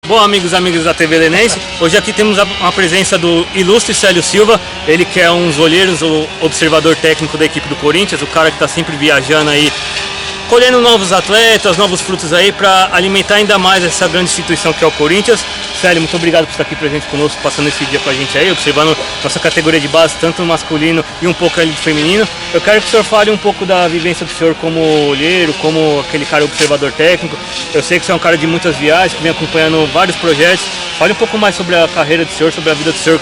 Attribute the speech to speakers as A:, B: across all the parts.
A: Bom, amigos da TV Lenense, hoje aqui temos uma presença do ilustre Célio Silva, ele que é um dos olheiros, o observador técnico da equipe do Corinthians, o cara que está sempre viajando aí, colhendo novos atletas, novos frutos aí para alimentar ainda mais essa grande instituição que é o Corinthians. Célio, muito obrigado por estar aqui presente conosco, passando esse dia com a gente aí, observando nossa categoria de base, tanto no masculino e um pouco ali do feminino. Eu quero que o senhor fale um pouco da vivência do senhor como olheiro, como aquele cara observador técnico. Eu sei que você é um cara de muitas viagens, que vem acompanhando vários projetos. Fale um pouco mais sobre a carreira do senhor, sobre a vida do senhor.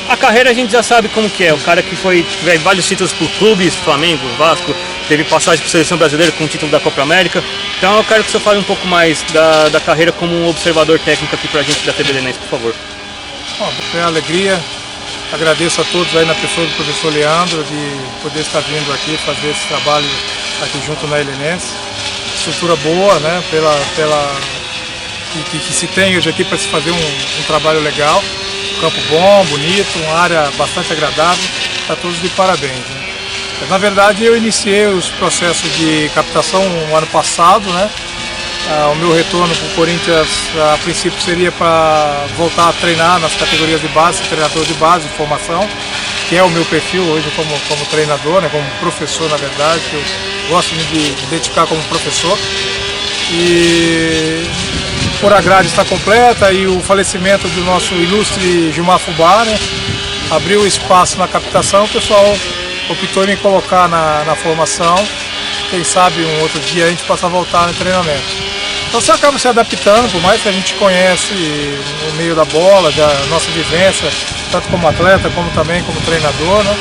A: A carreira a gente já sabe como que é, o cara que teve vários títulos por clubes, Flamengo, Vasco, teve passagem por seleção brasileira com o título da Copa América. Então eu quero que o senhor fale um pouco mais da carreira como um observador técnico aqui pra gente da TV Lenense, por favor.
B: Bom, é uma alegria, agradeço a todos aí na pessoa do professor Leandro de poder estar vindo aqui fazer esse trabalho aqui junto na Lenense. Estrutura boa, né, que se tem hoje aqui para se fazer um trabalho legal. Campo bom, bonito, uma área bastante agradável, está todos de parabéns. Né? Na verdade, eu iniciei os processos de captação no ano passado, né? O meu retorno para o Corinthians, a princípio, seria para voltar a treinar nas categorias de base, treinador de base, formação, que é o meu perfil hoje como treinador, né? Como professor, na verdade, que eu gosto de me identificar como professor. E por a grade está completa e o falecimento do nosso ilustre Gilmar Fubá, né, abriu espaço na captação, o pessoal optou em me colocar na formação. Quem sabe um outro dia a gente possa voltar no treinamento. Então você acaba se adaptando, por mais que a gente conhece no meio da bola, a nossa vivência, tanto como atleta como também como treinador, né?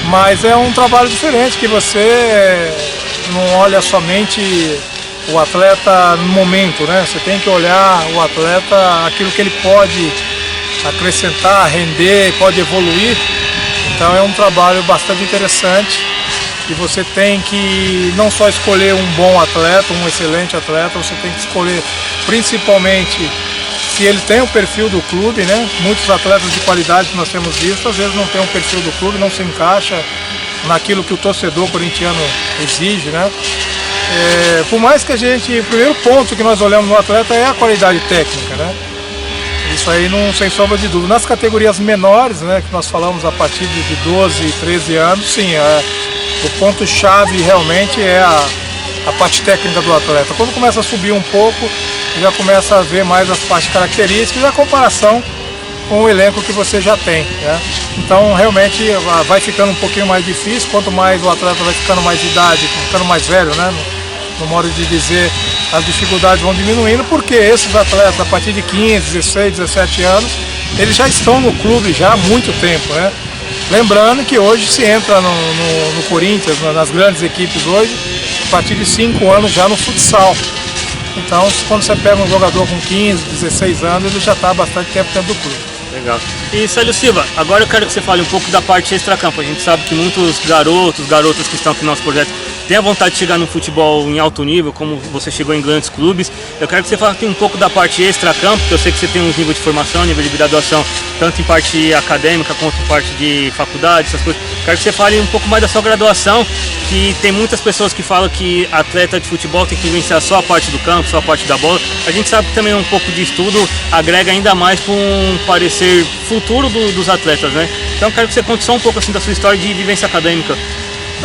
B: Mas é um trabalho diferente, que você não olha somente o atleta no momento, né? Você tem que olhar o atleta, aquilo que ele pode acrescentar, render, pode evoluir. Então é um trabalho bastante interessante e você tem que não só escolher um bom atleta, um excelente atleta, você tem que escolher principalmente se ele tem o perfil do clube, né? Muitos atletas de qualidade que nós temos visto, às vezes não tem um perfil do clube, não se encaixa naquilo que o torcedor corintiano exige, né? Por mais que o primeiro ponto que nós olhamos no atleta é a qualidade técnica, né? Isso aí não sem sombra de dúvida. Nas categorias menores, né, que nós falamos a partir de 12 e 13 anos, sim, o ponto-chave realmente é a parte técnica do atleta. Quando começa a subir um pouco, já começa a ver mais as partes características e a comparação com o elenco que você já tem, né? Então realmente vai ficando um pouquinho mais difícil, quanto mais o atleta vai ficando mais de idade, ficando mais velho, né? No modo de dizer, as dificuldades vão diminuindo, porque esses atletas a partir de 15, 16, 17 anos, eles já estão no clube já há muito tempo, né? Lembrando que hoje se entra no Corinthians, nas grandes equipes hoje, a partir de 5 anos já no futsal. Então quando você pega um jogador com 15, 16 anos, ele já está há bastante tempo dentro do clube.
A: Legal. E Célio Silva, agora eu quero que você fale um pouco da parte extracampo. A gente sabe que muitos garotas que estão aqui no nosso projeto têm a vontade de chegar no futebol em alto nível, como você chegou em grandes clubes. Eu quero que você fale um pouco da parte extracampo, porque eu sei que você tem um nível de formação, nível de graduação, tanto em parte acadêmica quanto em parte de faculdade, essas coisas. Eu quero que você fale um pouco mais da sua graduação, que tem muitas pessoas que falam que atleta de futebol tem que vivenciar só a parte do campo, só a parte da bola. A gente sabe que também um pouco de estudo agrega ainda mais com um parecer futuro dos atletas, né? Então eu quero que você conte só um pouco assim da sua história de vivência acadêmica.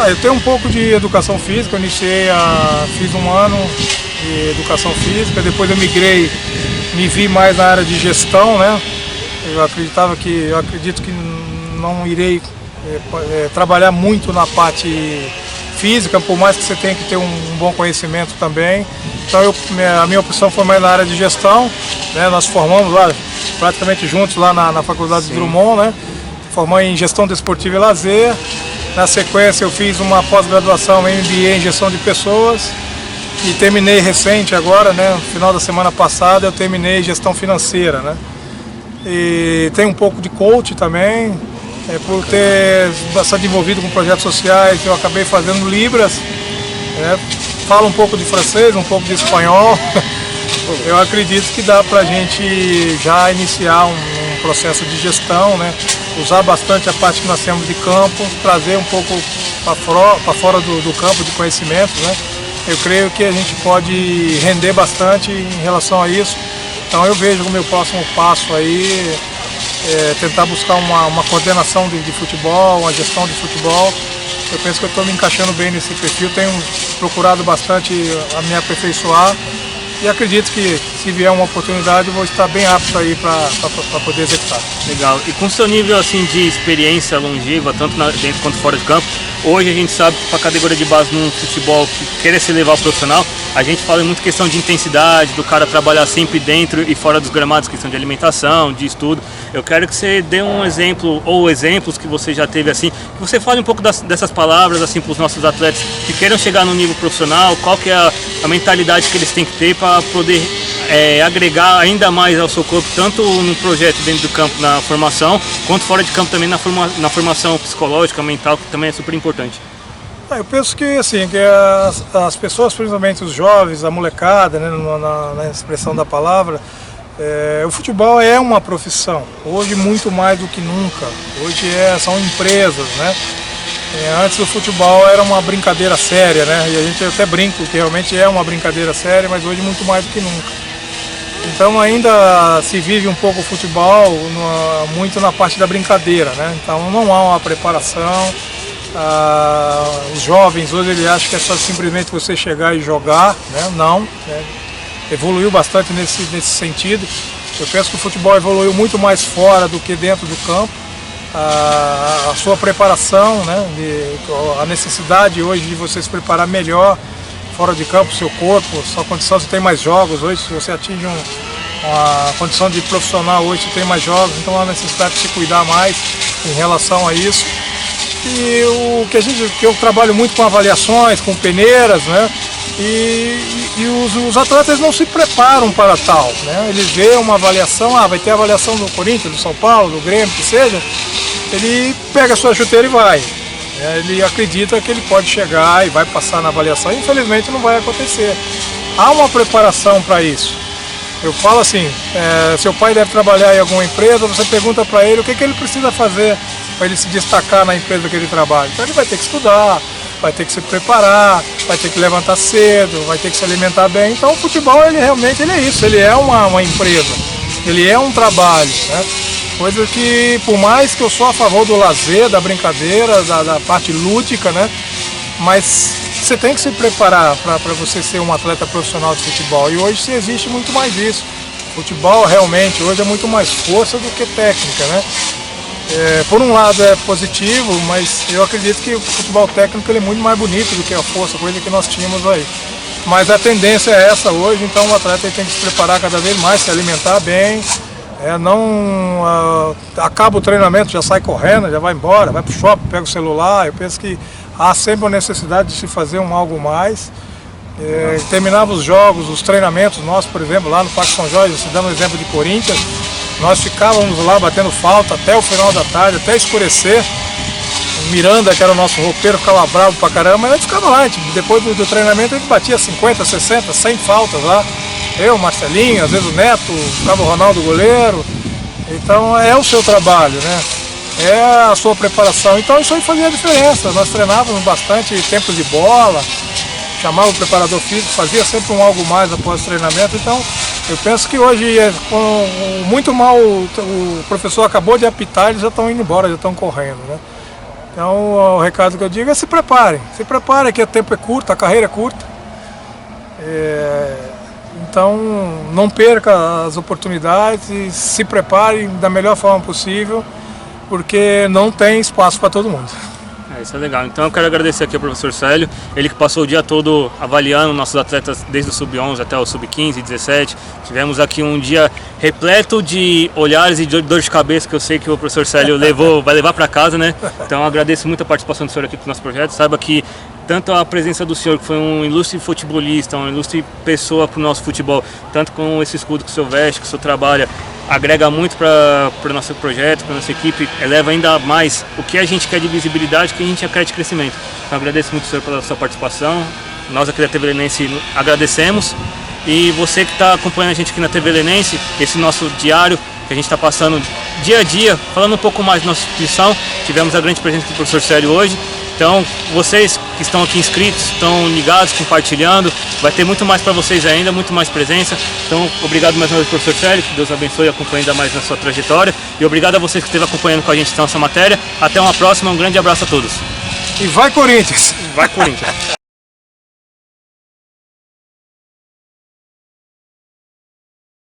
B: Eu tenho um pouco de educação física, eu fiz um ano de educação física, depois eu me vi mais na área de gestão, né? Eu acredito que não irei trabalhar muito na parte física, por mais que você tenha que ter um bom conhecimento também. Então a minha opção foi mais na área de gestão, né? Nós formamos lá praticamente juntos lá na Faculdade de Drummond, né? Formamos em gestão desportiva e lazer. Na sequência eu fiz uma pós-graduação em MBA em gestão de pessoas e terminei recente agora, né? No final da semana passada eu terminei gestão financeira, né? E tem um pouco de coach também, por ter bastante envolvido com projetos sociais, eu acabei fazendo Libras, né? Falo um pouco de francês, um pouco de espanhol. Eu acredito que dá para a gente já iniciar um processo de gestão, né? Usar bastante a parte que nós temos de campo, trazer um pouco para fora do campo de conhecimento, né? Eu creio que a gente pode render bastante em relação a isso. Então eu vejo o meu próximo passo aí tentar buscar uma coordenação de futebol, uma gestão de futebol. Eu penso que eu estou me encaixando bem nesse perfil, tenho procurado bastante me aperfeiçoar e acredito que se vier uma oportunidade eu vou estar bem apto aí para poder executar.
A: Legal. E com seu nível assim de experiência longeva, tanto dentro quanto fora de campo, hoje a gente sabe que para a categoria de base num futebol que queira se levar ao profissional, a gente fala muito questão de intensidade, do cara trabalhar sempre dentro e fora dos gramados, questão de alimentação, de estudo. Eu quero que você dê um exemplo, ou exemplos que você já teve assim, que você fale um pouco dessas palavras assim para os nossos atletas que queiram chegar no nível profissional, qual que é a mentalidade que eles têm que ter para poder agregar ainda mais ao seu corpo, tanto no projeto dentro do campo, na formação, quanto fora de campo também na formação psicológica, mental, que também é super importante.
B: Eu penso que assim, que as pessoas, principalmente os jovens, a molecada, né, na expressão da palavra, o futebol é uma profissão, hoje muito mais do que nunca, hoje são empresas, né? Antes o futebol era uma brincadeira séria, né? E a gente até brinca que realmente é uma brincadeira séria, mas hoje muito mais do que nunca. Então ainda se vive um pouco o futebol muito na parte da brincadeira, né? Então não há uma preparação. Os jovens hoje ele acham que é só simplesmente você chegar e jogar, né? Não, né? Evoluiu bastante nesse sentido. Eu penso que o futebol evoluiu muito mais fora do que dentro do campo. A sua preparação, né? A necessidade hoje de você se preparar melhor fora de campo, seu corpo, sua condição, você tem mais jogos hoje, se você atinge uma condição de profissional hoje, você tem mais jogos, então há a necessidade de se cuidar mais em relação a isso. E que eu trabalho muito com avaliações, com peneiras, né? E os atletas não se preparam para tal, né? Eles veem uma avaliação, vai ter avaliação do Corinthians, do São Paulo, do Grêmio, que seja, ele pega a sua chuteira e vai. Ele acredita que ele pode chegar e vai passar na avaliação, e infelizmente não vai acontecer. Há uma preparação para isso. Eu falo assim, seu pai deve trabalhar em alguma empresa, você pergunta para ele o que ele precisa fazer para ele se destacar na empresa que ele trabalha. Então ele vai ter que estudar, vai ter que se preparar, vai ter que levantar cedo, vai ter que se alimentar bem. Então o futebol ele realmente é isso, ele é uma empresa, ele é um trabalho, né? Coisa que, por mais que eu sou a favor do lazer, da brincadeira, da parte lúdica, né? Mas você tem que se preparar para você ser um atleta profissional de futebol. E hoje existe muito mais isso. O futebol realmente hoje é muito mais força do que técnica, né? Por um lado é positivo, mas eu acredito que o futebol técnico ele é muito mais bonito do que a força, coisa que nós tínhamos aí. Mas a tendência é essa hoje, então o atleta tem que se preparar cada vez mais, se alimentar bem. Acaba o treinamento, já sai correndo, já vai embora, vai para o shopping, pega o celular. Eu penso que há sempre a necessidade de se fazer algo mais. Terminava os jogos, os treinamentos nossos, por exemplo, lá no Parque São Jorge, se dando o exemplo de Corinthians, nós ficávamos lá batendo falta até o final da tarde, até escurecer. Miranda, que era o nosso roupeiro, ficava bravo pra caramba, mas a gente ficava lá, depois do treinamento a gente batia 50, 60, 100 faltas lá. Eu, Marcelinho, às vezes o Neto, ficava o Ronaldo goleiro. Então é o seu trabalho, né? É a sua preparação. Então isso aí fazia a diferença. Nós treinávamos bastante tempos de bola, chamava o preparador físico, fazia sempre algo mais após o treinamento. Então eu penso que hoje, com muito mal, o professor acabou de apitar, eles já estão indo embora, já estão correndo, né? Então o recado que eu digo é se preparem que o tempo é curto, a carreira é curta. Então não perca as oportunidades e se prepare da melhor forma possível, porque não tem espaço para todo mundo.
A: Isso é legal. Então eu quero agradecer aqui ao professor Célio, ele que passou o dia todo avaliando nossos atletas desde o Sub-11 até o Sub-15 e 17. Tivemos aqui um dia repleto de olhares e de dor de cabeça que eu sei que o professor Célio vai levar para casa, né? Então eu agradeço muito a participação do senhor aqui no nosso projeto. Saiba que tanto a presença do senhor, que foi um ilustre futebolista, uma ilustre pessoa para o nosso futebol, tanto com esse escudo que o senhor veste, que o senhor trabalha, agrega muito para o nosso projeto, para a nossa equipe, eleva ainda mais o que a gente quer de visibilidade, o que a gente quer de crescimento. Então agradeço muito, senhor, pela sua participação. Nós aqui da TV Lenense agradecemos. E você que está acompanhando a gente aqui na TV Lenense, esse nosso diário que a gente está passando dia a dia, falando um pouco mais da nossa instituição. Tivemos a grande presença do professor Célio hoje. Então, vocês que estão aqui inscritos, estão ligados, compartilhando, vai ter muito mais para vocês ainda, muito mais presença. Então, obrigado mais uma vez, professor Célio, que Deus abençoe e acompanhe ainda mais na sua trajetória. E obrigado a vocês que esteve acompanhando com a gente então essa matéria. Até uma próxima, um grande abraço a todos.
B: E vai Corinthians!
A: Vai Corinthians!